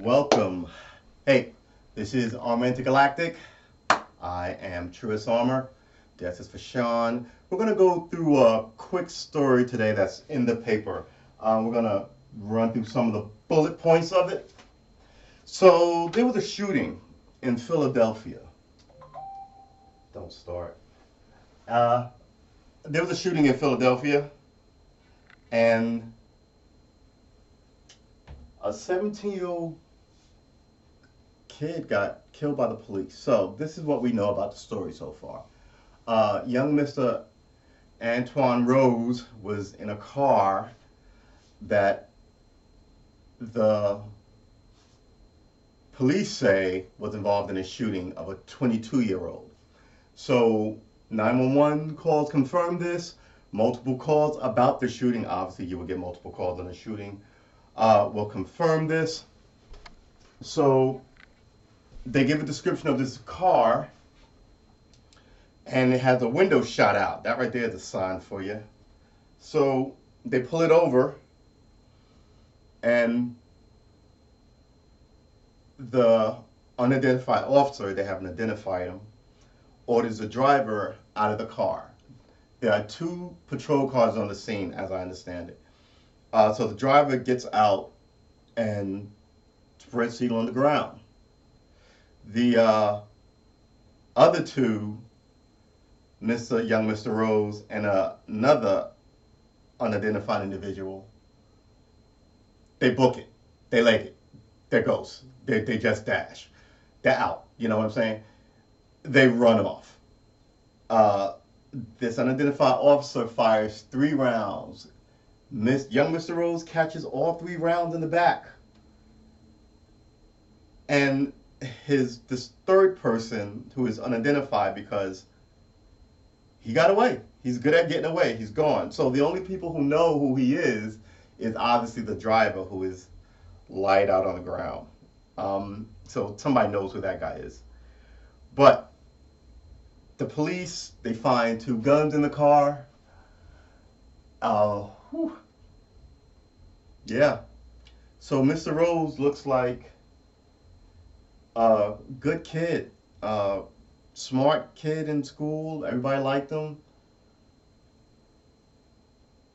welcome. Hey, this is ArmorInterGalactic. I am Truest Armor. This is for Sean. We're going to go through a quick story today that's in the paper. We're going to run through some of the bullet points of it. So, there was a shooting in Philadelphia. Don't start. There was a shooting in Philadelphia, and a 17-year-old kid got killed by the police. So this is what we know about the story so far. Young Mr. Antwon Rose was in a car that the police say was involved in a shooting of a 22-year-old. So 911 calls confirmed this. Multiple calls about the shooting. Obviously, you would get multiple calls on a shooting. Will confirm this. So they give a description of this car, and it has a window shot out. That right there is a sign for you. So they pull it over, and the unidentified officer, they haven't identified him, orders the driver out of the car. There are two patrol cars on the scene, as I understand it. So the driver gets out and spreads eagle on the ground. The other two, young Mr. Rose and another unidentified individual, they book it. They leg it. They're ghosts. They just dash. They're out. You know what I'm saying? They run off. This unidentified officer fires 3 rounds. Young Mr. Rose catches all 3 rounds in the back. And this third person, who is unidentified because he got away. He's good at getting away. He's gone. So the only people who know who he is obviously the driver, who is light out on the ground. So somebody knows who that guy is. But the police, they find 2 guns in the car. Yeah. So Mr. Rose looks like a good kid, smart kid in school. Everybody liked him.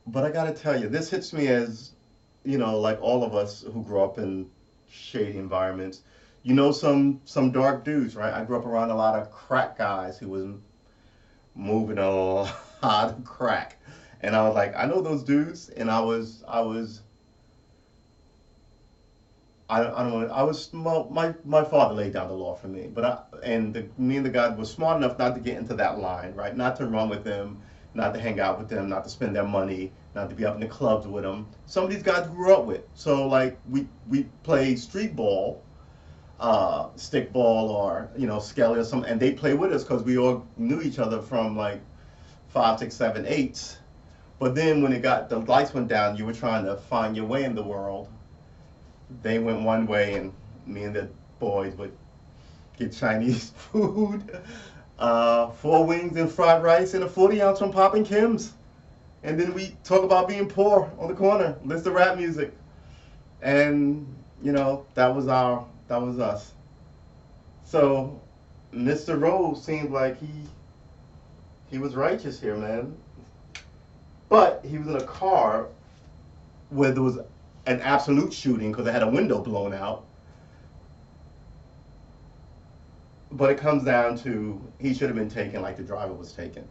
But I gotta tell you, this hits me as, like all of us who grew up in shady environments. Some dark dudes, right? I grew up around a lot of crack guys who was moving a lot of crack. And I was like, I know those dudes, and I was my father laid down the law for me, but me and the guy was smart enough not to get into that line, right? Not to run with them, not to hang out with them, not to spend their money, not to be up in the clubs with them. Some of these guys grew up with. So like we played street ball, stick ball, or skelly or something, and they played with us because we all knew each other from like 5, 6, 7, 8. But then when the lights went down, you were trying to find your way in the world. They went one way, and me and the boys would get Chinese food, 4 wings and fried rice and a 40-ounce from Poppin' Kim's. And then we talk about being poor on the corner, listen to rap music. And, that was us. So Mr. Rose seemed like he was righteous here, man. But he was in a car where there was an absolute shooting because it had a window blown out. But it comes down to he should have been taken like the driver was taken.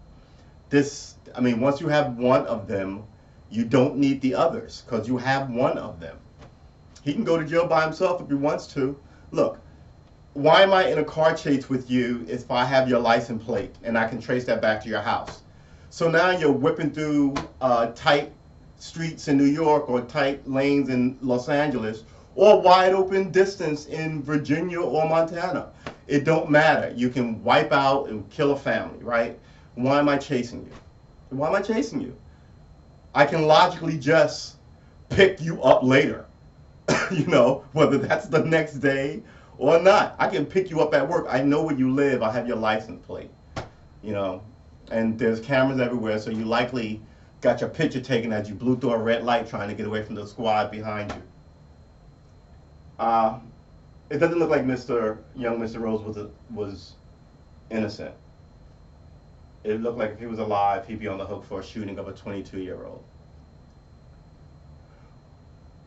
Once you have one of them, you don't need the others because you have one of them. He can go to jail by himself if he wants to. Look, why am I in a car chase with you if I have your license plate and I can trace that back to your house? So now you're whipping through tight streets in New York or tight lanes in Los Angeles or wide open distance in Virginia or Montana. It don't matter. You can wipe out and kill a family, right? Why am I chasing you? Why am I chasing you? I can logically just pick you up later, whether that's the next day or not. I can pick you up at work. I know where you live. I have your license plate, and there's cameras everywhere, so you likely got your picture taken as you blew through a red light trying to get away from the squad behind you. It doesn't look like young Mr. Rose was innocent. It looked like if he was alive, he'd be on the hook for a shooting of a 22-year-old.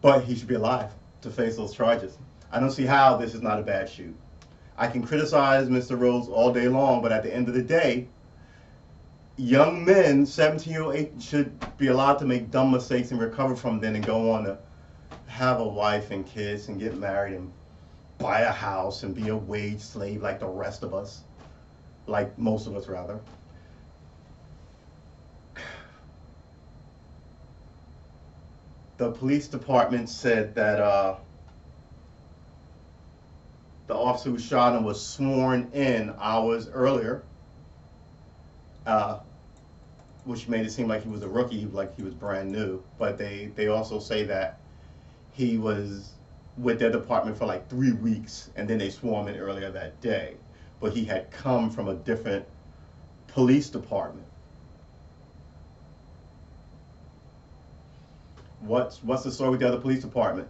But he should be alive to face those charges. I don't see how this is not a bad shoot. I can criticize Mr. Rose all day long, but at the end of the day, young men, 17 or 8, should be allowed to make dumb mistakes and recover from them and go on to have a wife and kids and get married and buy a house and be a wage slave like the rest of us, like most of us rather. The police department said that the officer who shot him was sworn in hours earlier, which made it seem like he was a rookie, like he was brand new. But they also say that he was with their department for like 3 weeks, and then they swore him in earlier that day. But he had come from a different police department. What's the story with the other police department?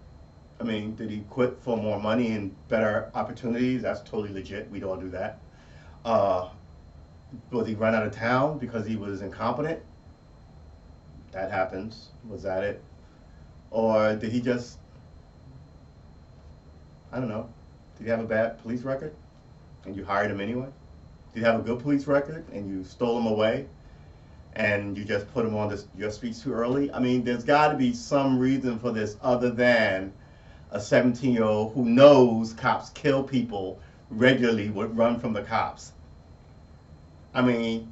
I mean, did he quit for more money and better opportunities? That's totally legit. We'd all do that. Was he run out of town because he was incompetent? That happens. Was that it? Or did he just, I don't know, did he have a bad police record and you hired him anyway? Did he have a good police record and you stole him away and you just put him on your streets too early? I mean, there's got to be some reason for this other than a 17-year-old who knows cops kill people regularly would run from the cops. I mean,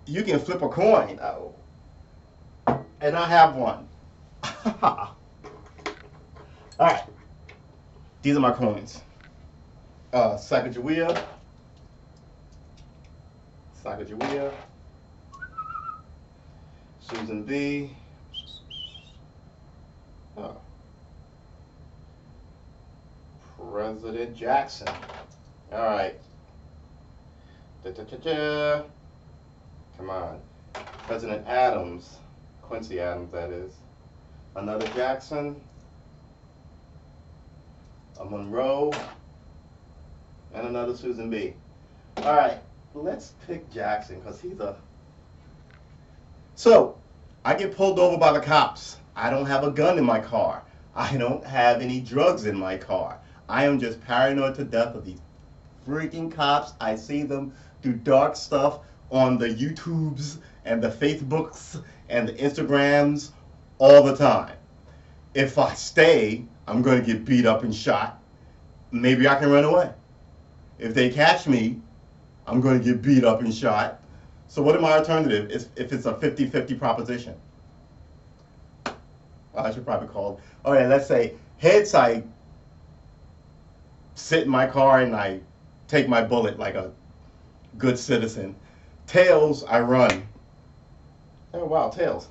you can flip a coin, and I have one. All right, these are my coins. Sacagawea, Susan B. President Jackson. All right. Come on. President Adams. Quincy Adams, that is. Another Jackson. A Monroe. And another Susan B. All right. Let's pick Jackson because he's a... So, I get pulled over by the cops. I don't have a gun in my car. I don't have any drugs in my car. I am just paranoid to death of these freaking cops. I see them do dark stuff on the YouTubes and the Facebooks and the Instagrams all the time. If I stay, I'm going to get beat up and shot. Maybe I can run away. If they catch me, I'm going to get beat up and shot. So what are my alternatives if it's a 50-50 proposition? Well, I should probably call. Okay, let's say heads, I sit in my car and I take my bullet like a good citizen. Tails, I run. Oh, wow, tails.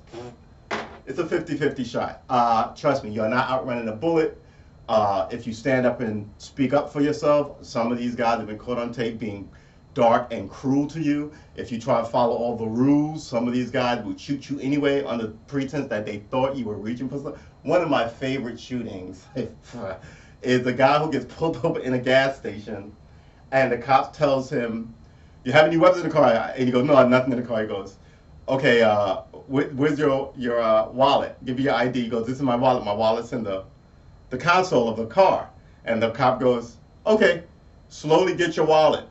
It's a 50-50 shot. Trust me, you're not outrunning a bullet. If you stand up and speak up for yourself, some of these guys have been caught on tape being dark and cruel to you. If you try to follow all the rules, some of these guys would shoot you anyway under pretense that they thought you were reaching for something. One of my favorite shootings is the guy who gets pulled over in a gas station and the cop tells him, "You have any weapons in the car?" And he goes, "No, I have nothing in the car." He goes, "Okay, where's your wallet? Give me your ID." He goes, "This is my wallet. My wallet's in the console of the car." And the cop goes, "Okay, slowly get your wallet."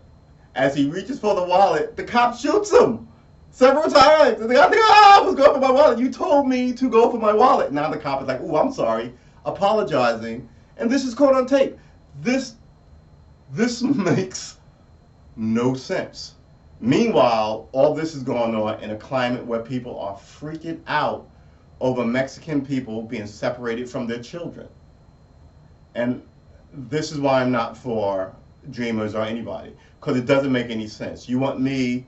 As he reaches for the wallet, the cop shoots him several times. And the guy, I was going for my wallet. You told me to go for my wallet. Now the cop is like, "Ooh, I'm sorry," apologizing. And this is caught on tape. This makes no sense. Meanwhile, all this is going on in a climate where people are freaking out over Mexican people being separated from their children. And this is why I'm not for Dreamers or anybody, because it doesn't make any sense. You want me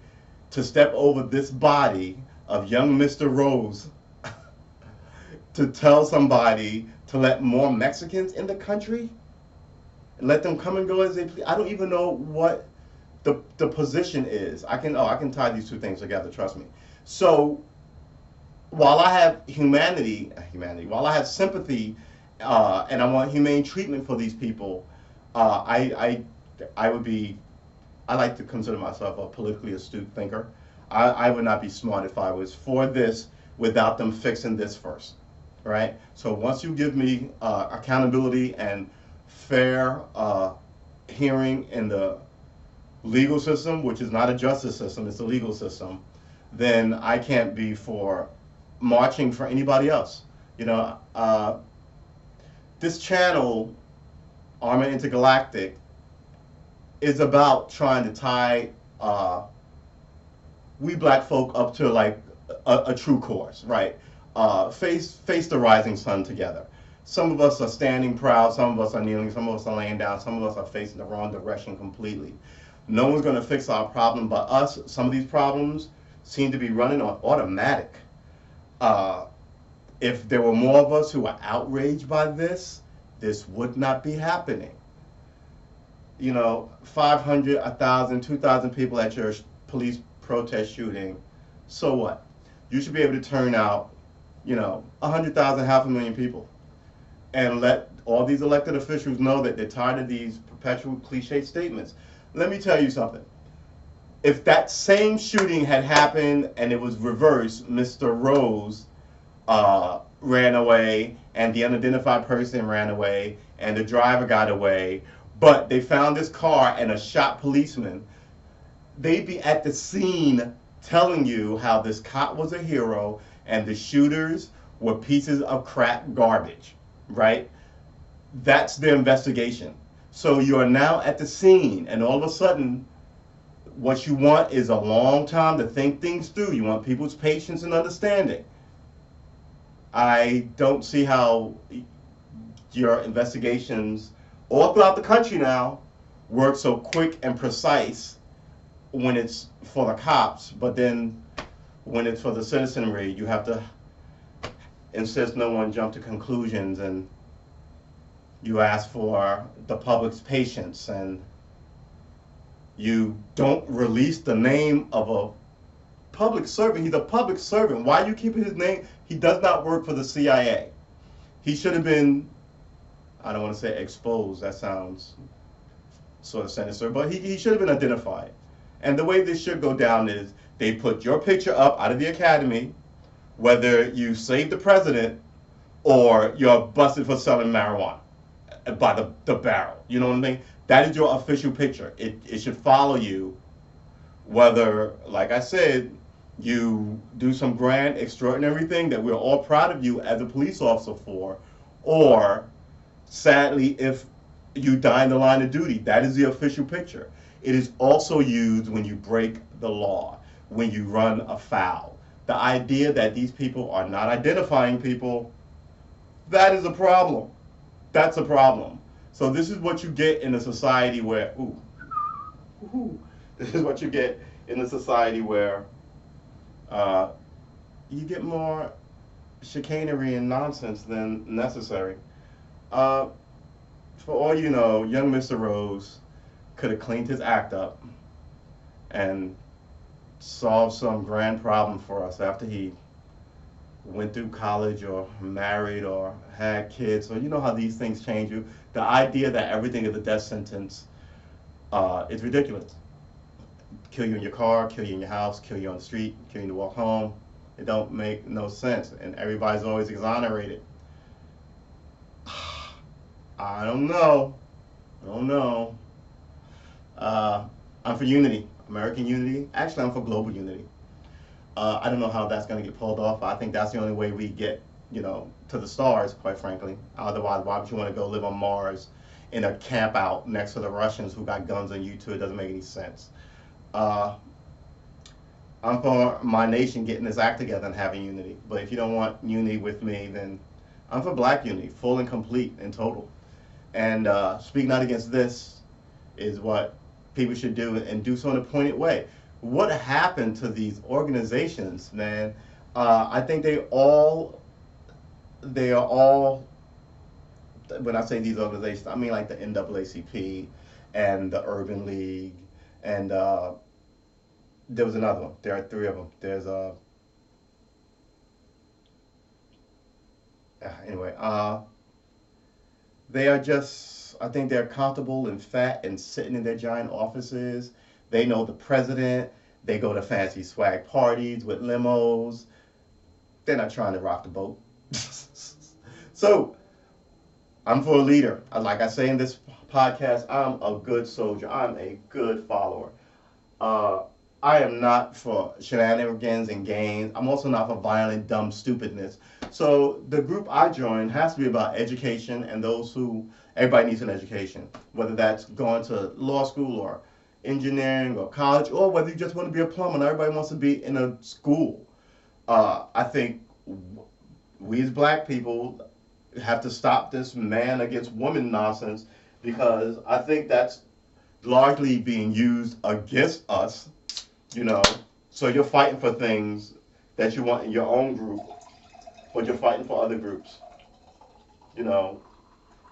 to step over this body of young Mr. Rose to tell somebody to let more Mexicans in the country and let them come and go as they please? I don't even know what the position is. I can tie these two things together, trust me. So while I have while I have sympathy and I want humane treatment for these people, uh, I, I would be, I like to consider myself a politically astute thinker. I would not be smart if I was for this without them fixing this first, right? So once you give me accountability and fair hearing in the legal system, which is not a justice system, it's a legal system, then I can't be for marching for anybody else. You know, this channel, ArmorInterGalactic, is about trying to tie we black folk up to like a true course, right? Face the rising sun together. Some of us are standing proud, some of us are kneeling, some of us are laying down, some of us are facing the wrong direction completely. No one's going to fix our problem but us. Some of these problems seem to be running on automatic. Uh, if there were more of us who were outraged by this would not be happening. You know, 500, 1,000, 2,000 people at your police protest shooting, so what? You should be able to turn out, 100,000, 500,000 people, and let all these elected officials know that they're tired of these perpetual cliche statements. Let me tell you something. If that same shooting had happened and it was reversed, Mr. Rose ran away and the unidentified person ran away and the driver got away, but they found this car and a shot policeman, they'd be at the scene telling you how this cop was a hero and the shooters were pieces of crap garbage, right? That's their investigation. So you are now at the scene, and all of a sudden, what you want is a long time to think things through. You want people's patience and understanding. I don't see how your investigations all throughout the country now work so quick and precise when it's for the cops, but then when it's for the citizenry, you have to insist no one jump to conclusions, and you ask for the public's patience, and you don't release the name of a public servant. He's a public servant. Why are you keeping his name? He does not work for the CIA. He should have been, I don't want to say exposed, that sounds sort of sinister, but he should have been identified. And the way this should go down is they put your picture up out of the academy, whether you saved the president or you're busted for selling marijuana by the barrel. You know what I mean? That is your official picture. It should follow you, whether, like I said, you do some grand, extraordinary thing that we're all proud of you as a police officer for, or sadly, if you die in the line of duty, that is the official picture. It is also used when you break the law, when you run afoul. The idea that these people are not identifying people, that is a problem. That's a problem. So this is what you get in a society where, this is what you get in a society where you get more chicanery and nonsense than necessary. For all you know, young Mr. Rose could have cleaned his act up and solved some grand problem for us after he went through college or married or had kids. So you know how these things change you. The idea that everything is a death sentence is ridiculous. Kill you in your car, kill you in your house, kill you on the street, kill you to walk home. It don't make no sense, and everybody's always exonerated. I don't know. I don't know. I'm for unity, American unity. Actually, I'm for global unity. I don't know how that's going to get pulled off. I think that's the only way we get, to the stars, quite frankly. Otherwise, why would you want to go live on Mars in a camp out next to the Russians who got guns on you too? It doesn't make any sense. I'm for my nation getting this act together and having unity. But if you don't want unity with me, then I'm for black unity, full and complete and total. And speak not against this is what people should do, and do so in a pointed way. What happened to these organizations, man? I think they are all, when I say these organizations, I mean like the NAACP and the Urban League, and there was another one. There are three of them. There's anyway, They are just, I think they're comfortable and fat and sitting in their giant offices. They know the president. They go to fancy swag parties with limos. They're not trying to rock the boat. So I'm for a leader. Like I say in this podcast, I'm a good soldier. I'm a good follower. Uh, I am not for shenanigans and games. I'm also not for violent, dumb stupidness. So the group I join has to be about education and those who everybody needs an education, whether that's going to law school or engineering or college, or whether you just want to be a plumber and everybody wants to be in a school. I think we as black people have to stop this man against woman nonsense because I think that's largely being used against us, you know. So you're fighting for things that you want in your own group, but you're fighting for other groups. You know,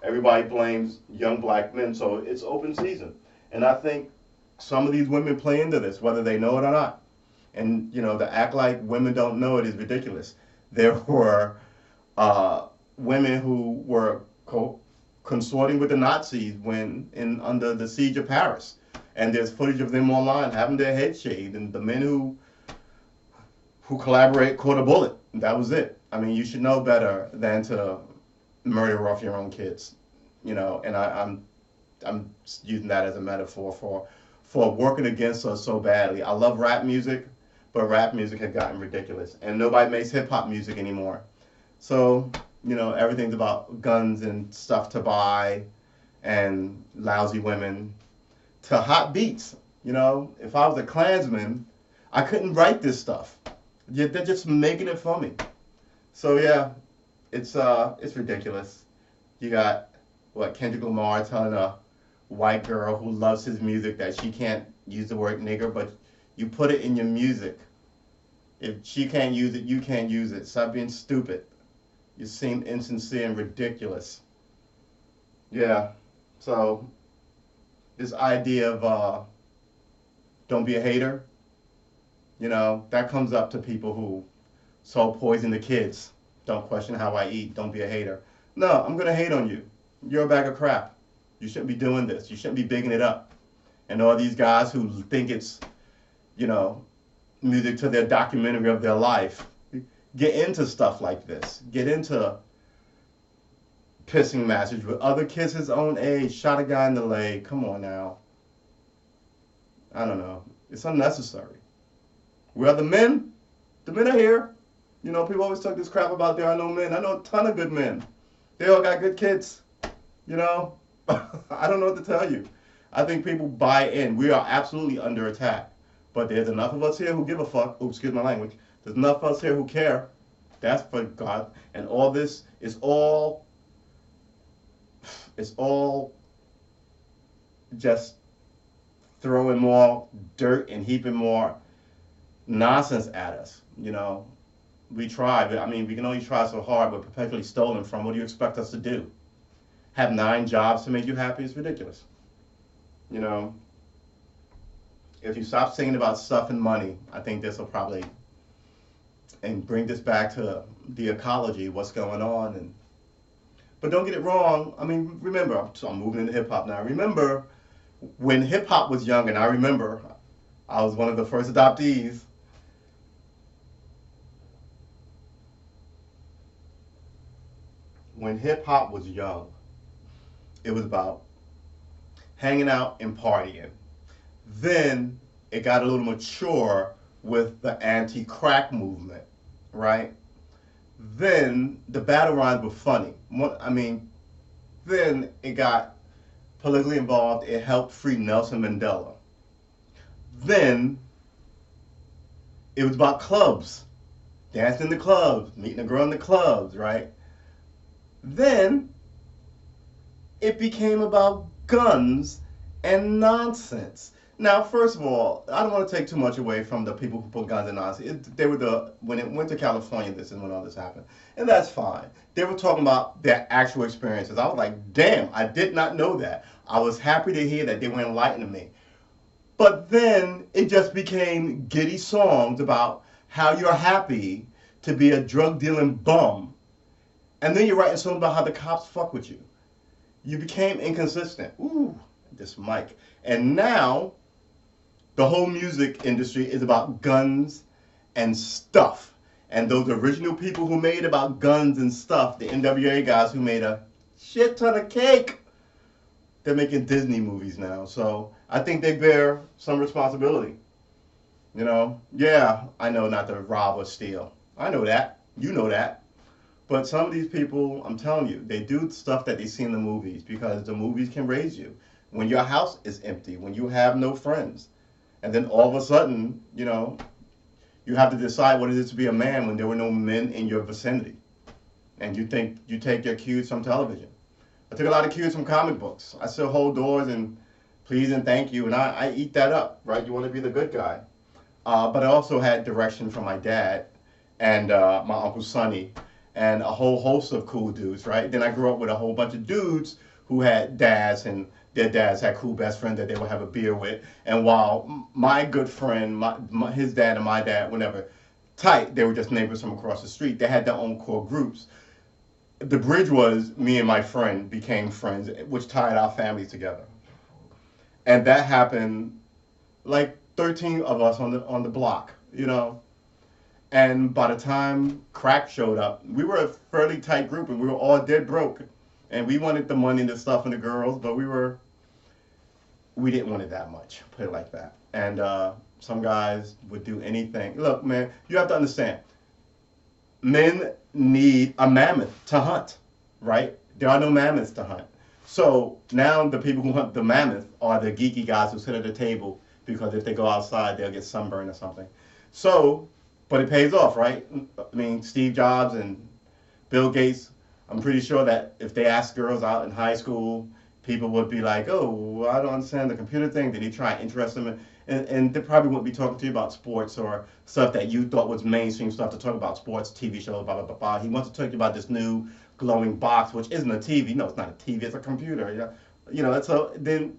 everybody blames young black men, so it's open season. And I think some of these women play into this, whether they know it or not. And, you know, to act like women don't know it is ridiculous. There were women who were consorting with the Nazis when under the siege of Paris. And there's footage of them online having their heads shaved, and the men who collaborate caught a bullet. That was it. I mean, you should know better than to murder off your own kids, you know. And I'm using that as a metaphor for working against us so badly. I love rap music, but rap music had gotten ridiculous, and nobody makes hip hop music anymore. So, you know, everything's about guns and stuff to buy and lousy women to hot beats. You know, if I was a Klansman, I couldn't write this stuff. Yeah, they're just making it for me. So yeah, it's ridiculous. You got what, Kendrick Lamar telling a white girl who loves his music that she can't use the word nigger, but you put it in your music. If she can't use it, you can't use it. Stop being stupid. You seem insincere and ridiculous. Yeah. So this idea of don't be a hater, you know, that comes up to people who so poison the kids. Don't question how I eat. Don't be a hater. No, I'm gonna hate on you. You're a bag of crap. You shouldn't be doing this. You shouldn't be bigging it up. And all these guys who think it's, you know, music to their documentary of their life, get into stuff like this. Get into pissing matches with other kids his own age. Shot a guy in the leg. Come on now. I don't know. It's unnecessary. Where are the men? The men are here. You know, people always talk this crap about there are no men. I know a ton of good men. They all got good kids. You know? I don't know what to tell you. I think people buy in. We are absolutely under attack. But there's enough of us here who give a fuck. Oops, excuse my language. There's enough of us here who care. That's for God. And all this is all, it's all just throwing more dirt and heaping more nonsense at us. You know, we try, but I mean, we can only try so hard. We're perpetually stolen from. What do you expect us to do? Have 9 jobs to make you happy? It's ridiculous. You know, if you stop singing about stuff and money, I think this will probably, and bring this back to the ecology, what's going on. And but don't get it wrong. I mean, remember, I'm moving into hip hop now. Remember when hip hop was young, and I remember I was one of the first adoptees. When hip hop was young, it was about hanging out and partying. Then it got a little mature with the anti-crack movement, right? Then the battle rhymes were funny. I mean, then it got politically involved. It helped free Nelson Mandela. Then it was about clubs, dancing in the clubs, meeting a girl in the clubs, right? Then it became about guns and nonsense. Now, first of all, I don't want to take too much away from the people who put guns and nonsense. They were when it went to California, this is when all this happened. And that's fine. They were talking about their actual experiences. I was like, damn, I did not know that. I was happy to hear that they were enlightening me. But then it just became giddy songs about how you're happy to be a drug dealing bum. And then you're writing songs about how the cops fuck with you. You became inconsistent. Ooh, this mic. And now the whole music industry is about guns and stuff. And those original people who made about guns and stuff, the NWA guys who made a shit ton of cake, they're making Disney movies now. So I think they bear some responsibility. You know, yeah, I know not to rob or steal. I know that. You know that. But some of these people, I'm telling you, they do stuff that they see in the movies because the movies can raise you. When your house is empty, when you have no friends, and then all of a sudden, you know, you have to decide what it is to be a man when there were no men in your vicinity. And you think you take your cues from television. I took a lot of cues from comic books. I still hold doors and please and thank you, and I eat that up, right? You want to be the good guy. But I also had direction from my dad and my Uncle Sonny and a whole host of cool dudes, right? Then I grew up with a whole bunch of dudes who had dads, and their dads had cool best friends that they would have a beer with. And while my good friend, his dad and my dad were never tight, they were just neighbors from across the street. They had their own core groups. The bridge was me and my friend became friends, which tied our families together. And that happened like 13 of us on the block, you know. And by the time crack showed up, we were a fairly tight group, and we were all dead broke. And we wanted the money and the stuff and the girls, but we didn't want it that much, put it like that. And some guys would do anything. Look, man, you have to understand, men need a mammoth to hunt, right? There are no mammoths to hunt. So now the people who hunt the mammoth are the geeky guys who sit at the table because if they go outside, they'll get sunburned or something. So, but it pays off, right? I mean, Steve Jobs and Bill Gates, I'm pretty sure that if they asked girls out in high school, people would be like, oh, well, I don't understand the computer thing. Did he try and interest them? And they probably wouldn't be talking to you about sports or stuff that you thought was mainstream stuff to talk about, sports, TV shows, blah, blah, blah, blah. He wants to talk to you about this new glowing box, which isn't a TV. No, it's not a TV. It's a computer. You know, so then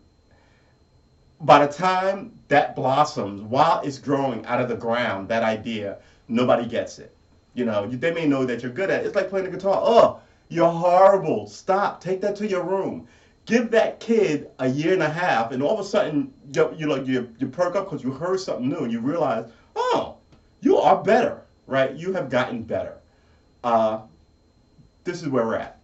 by the time that blossoms, while it's growing out of the ground, that idea, nobody gets it. You know, they may know that you're good at it. It's like playing the guitar. Oh, you're horrible. Stop. Take that to your room. Give that kid a year and a half, and all of a sudden, you perk up because you heard something new, and you realize, oh, you are better, right? You have gotten better. This is where we're at.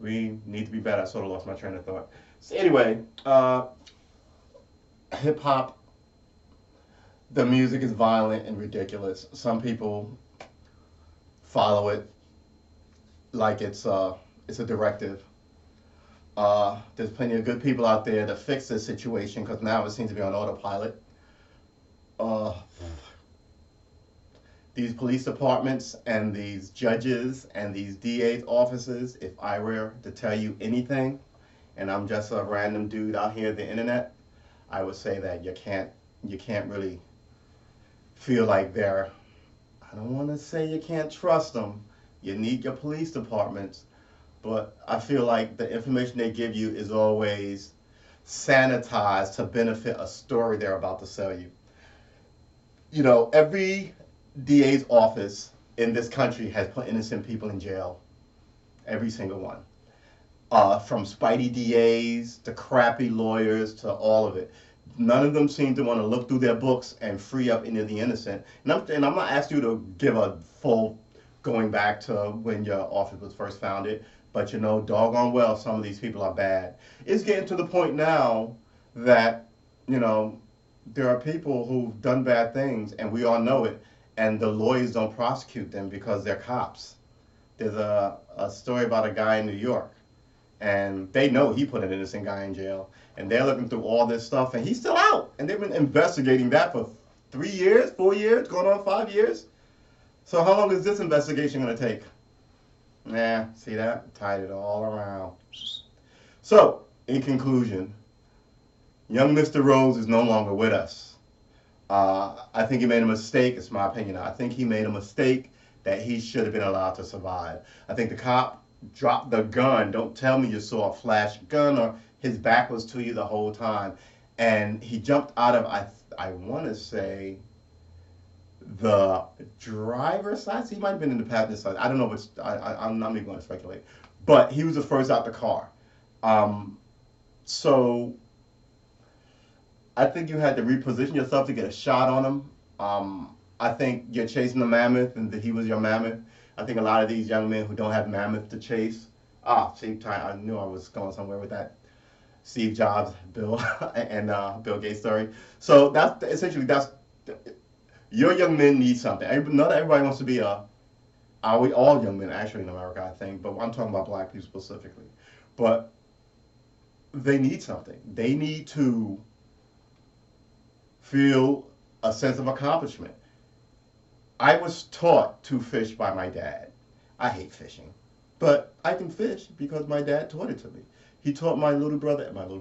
We need to be better. I sort of lost my train of thought. So anyway, hip hop, the music is violent and ridiculous. Some people follow it like it's a directive. There's plenty of good people out there to fix this situation because now it seems to be on autopilot. These police departments and these judges and these DA's offices, if I were to tell you anything, and I'm just a random dude out here on the internet, I would say that you can't really feel like they're, I don't want to say you can't trust them. You need your police departments, but I feel like the information they give you is always sanitized to benefit a story they're about to sell you. You know, every DA's office in this country has put innocent people in jail. Every single one. From spidey DAs to crappy lawyers to all of it. None of them seem to want to look through their books and free up any of the innocent. And I'm not asking you to give a full going back to when your office was first founded, but you know, doggone well, some of these people are bad. It's getting to the point now that, you know, there are people who've done bad things, and we all know it, and the lawyers don't prosecute them because they're cops. There's a story about a guy in New York, and they know he put an innocent guy in jail, and they're looking through all this stuff, and he's still out, and they've been investigating that for 3 years, 4 years, going on 5 years. So how long is this investigation going to take? Nah, see that? Tied it all around. So, in conclusion, young Mr. Rose is no longer with us. I think he made a mistake. It's my opinion. I think he made a mistake that he should have been allowed to survive. I think the cop dropped the gun. Don't tell me you saw a flash gun or his back was to you the whole time. And he jumped out of, I want to say, the driver's side. So he might have been in the passenger side. I don't know, but I'm not even going to speculate. but he was the first out the car. So I think you had to reposition yourself to get a shot on him. I think you're chasing the mammoth, and that he was your mammoth. I think a lot of these young men who don't have mammoth to chase. See, I knew I was going somewhere with that Steve Jobs, Bill, and Bill Gates story. So that's essentially your young men need something. Not everybody wants to be we all young men actually in America, I think, but I'm talking about black people specifically. But they need something. They need to feel a sense of accomplishment. I was taught to fish by my dad. I hate fishing, but I can fish because my dad taught it to me. He taught my brother, my larger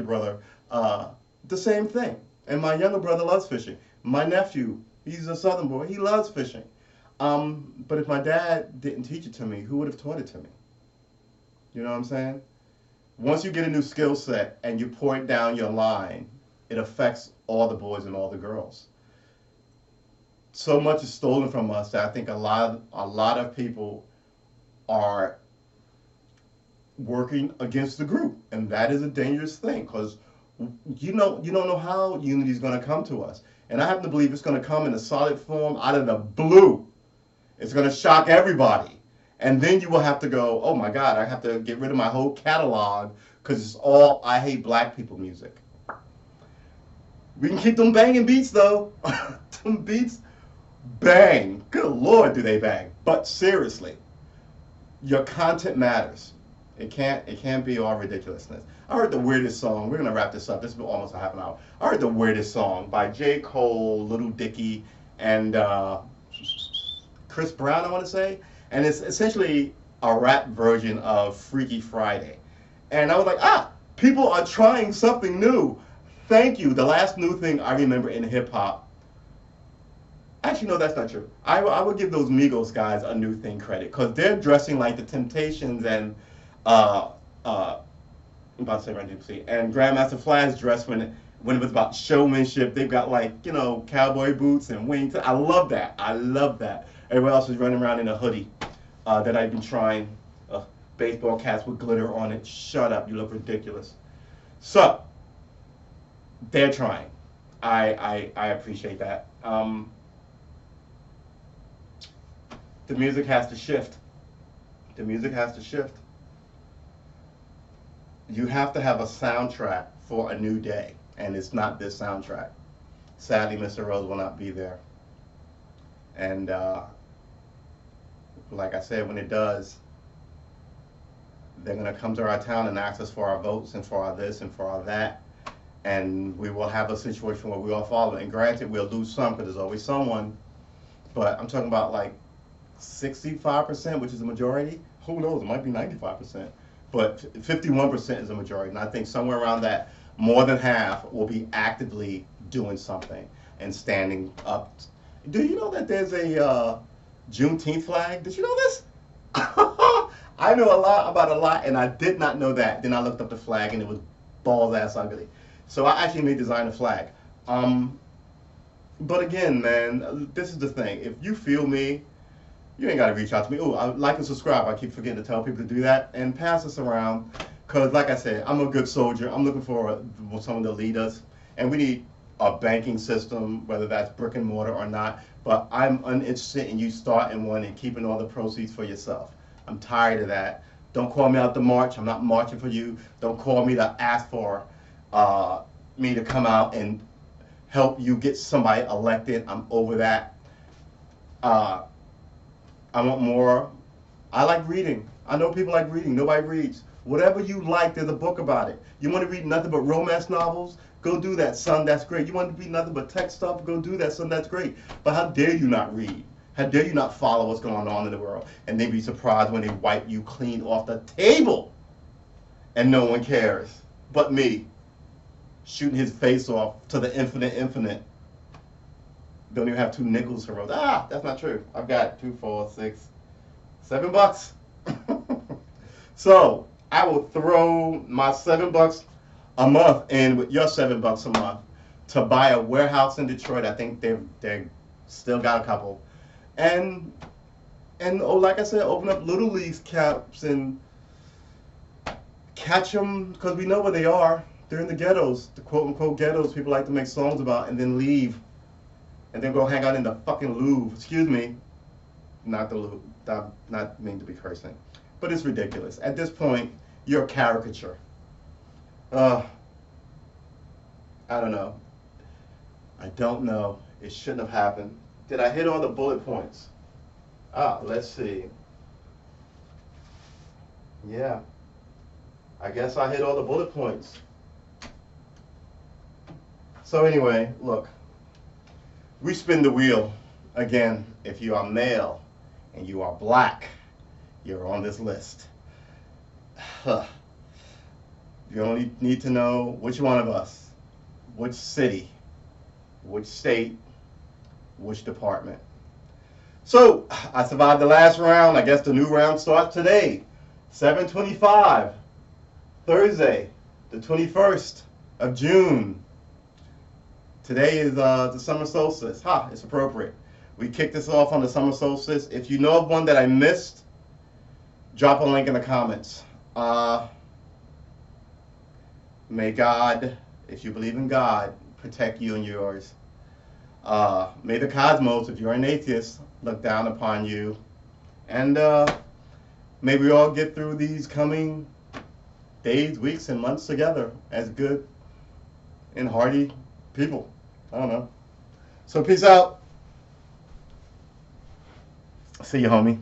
brother, the same thing. And my younger brother loves fishing. My nephew, he's a Southern boy, he loves fishing. But if my dad didn't teach it to me, who would have taught it to me? You know what I'm saying? Once you get a new skill set and you pour it down your line, it affects all the boys and all the girls. So much is stolen from us that I think a lot of people are working against the group, and that is a dangerous thing, because you don't know how unity is going to come to us. And I happen to believe it's going to come in a solid form out of the blue. It's going to shock everybody. And then you will have to go, oh my God, I have to get rid of my whole catalog because it's all I hate black people music. We can keep them banging beats though. Them beats bang. Good Lord, do they bang. But seriously, your content matters. It can't be all ridiculousness. I heard the weirdest song. We're gonna wrap this up. This is almost a half an hour. I heard the weirdest song by J. Cole, Little Dicky, and Chris Brown, I want to say. And it's essentially a rap version of Freaky Friday. And I was like, people are trying something new. Thank you. The last new thing I remember in hip hop. Actually, no, that's not true. I would give those Migos guys a new thing credit, because they're dressing like the Temptations and I'm about to say Run DMC, and Grandmaster Flash dressed when it was about showmanship. They've got cowboy boots and wings. I love that. I love that. Everybody else is running around in a hoodie that I've been trying. Baseball caps with glitter on it. Shut up, you look ridiculous. So, they're trying. I appreciate that. The music has to shift. The music has to shift. You have to have a soundtrack for a new day, and it's not this soundtrack. Sadly, Mr. Rose will not be there. And like I said, when it does, they're going to come to our town and ask us for our votes and for our this and for our that. And we will have a situation where we all follow. And granted, we'll lose some because there's always someone. But I'm talking about 65%, which is the majority. Who knows? It might be 95%. But 51% is a majority. And I think somewhere around that, more than half will be actively doing something and standing up. Do you know that there's a Juneteenth flag? Did you know this? I know a lot about a lot, and I did not know that. Then I looked up the flag, and it was balls ass ugly. So I actually may design a flag. But again, man, this is the thing. If you feel me, you ain't got to reach out to me. Oh, like and subscribe. I keep forgetting to tell people to do that. And pass us around. Because like I said, I'm a good soldier. I'm looking for someone to lead us. And we need a banking system, whether that's brick and mortar or not. But I'm uninterested in you starting one and keeping all the proceeds for yourself. I'm tired of that. Don't call me out to march. I'm not marching for you. Don't call me to ask for me to come out and help you get somebody elected. I'm over that. I want more. I like reading. I know people like reading. Nobody reads. Whatever you like, there's a book about it. You want to read nothing but romance novels? Go do that, son. That's great. You want to read nothing but tech stuff? Go do that, son. That's great. But how dare you not read? How dare you not follow what's going on in the world? And then be surprised when they wipe you clean off the table and no one cares but me, shooting his face off to the infinite. Don't even have 2 nickels for road. That's not true. I've got 2, 4, 6, $7. So I will throw my $7 a month in with your $7 a month to buy a warehouse in Detroit. I think they still got a couple. And And oh, like I said, open up little league caps and catch them, because we know where they are. They're in the ghettos, the quote unquote ghettos people like to make songs about, and then leave, and then go hang out in the fucking Louvre. Excuse me, not the Louvre. Not mean to be cursing, but it's ridiculous. At this point, you're a caricature. I don't know. I don't know. It shouldn't have happened. Did I hit all the bullet points? Let's see. Yeah. I guess I hit all the bullet points. So anyway, look. We spin the wheel. Again, if you are male and you are black, you're on this list. You only need to know which one of us, which city, which state, which department. So I survived the last round. I guess the new round starts today, 7/25, Thursday, the 21st of June. Today is the summer solstice. It's appropriate. We kicked this off on the summer solstice. If you know of one that I missed, drop a link in the comments. May God, if you believe in God, protect you and yours. May the cosmos, if you're an atheist, look down upon you. And may we all get through these coming days, weeks, and months together as good and hearty people. I don't know. So peace out. See you, homie.